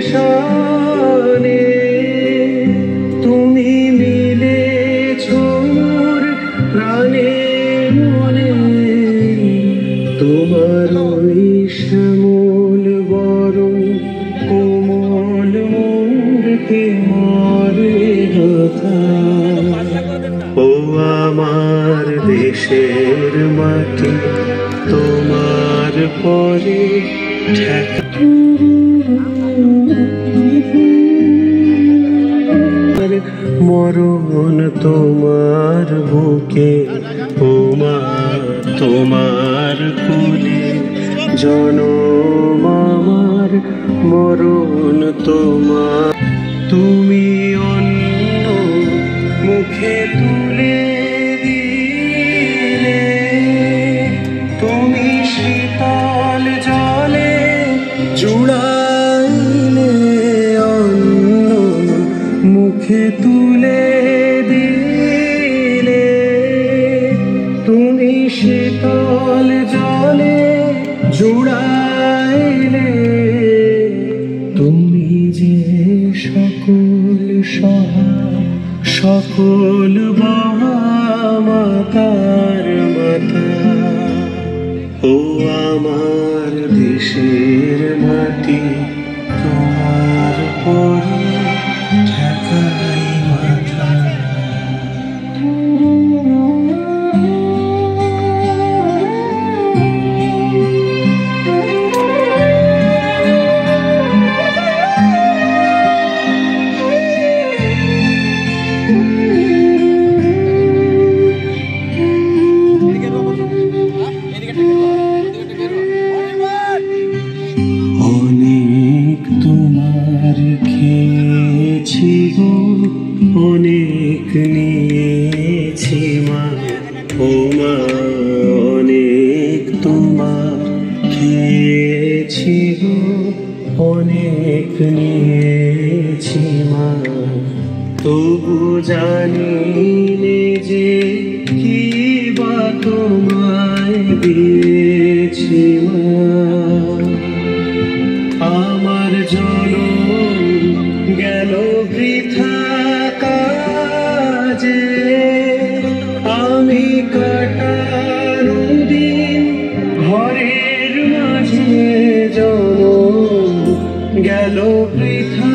শানে তুমি মিলেছ মোর প্রাণে মনে তোমার ওই শ্যামল বরণ কোমল মূর্তি মরে গাথা ও আমার দেশের মাটি তোমার পরে মরণ তোমার বুকে তোমার কোলে জনম আমার মরণ তোমার তুমি অন্য মুখে তুলে দিলে তুমি শীতল জলে জুড়াইলে অন্য মুখে তুলে দিলে তুমি শীতল জলে জুড়াইলে তুমি যে সকল সহায় সকল মাতার মাতা ও আমার দেশের মাটি তোমার পরে ঠেকাই মাথা অনেক তোমার খেয়েছি গো অনেক নিয়েছি মা ও মা অনেক তোমার খেয়েছি গো অনেক নিয়েছি মা তবু জানি নে যে কি বা তোমায় দিয়েছি মা আমার জনম গেল বৃথা কাজে আমি কাটানো দিন ঘরের মাঝে জনম গেল বৃথা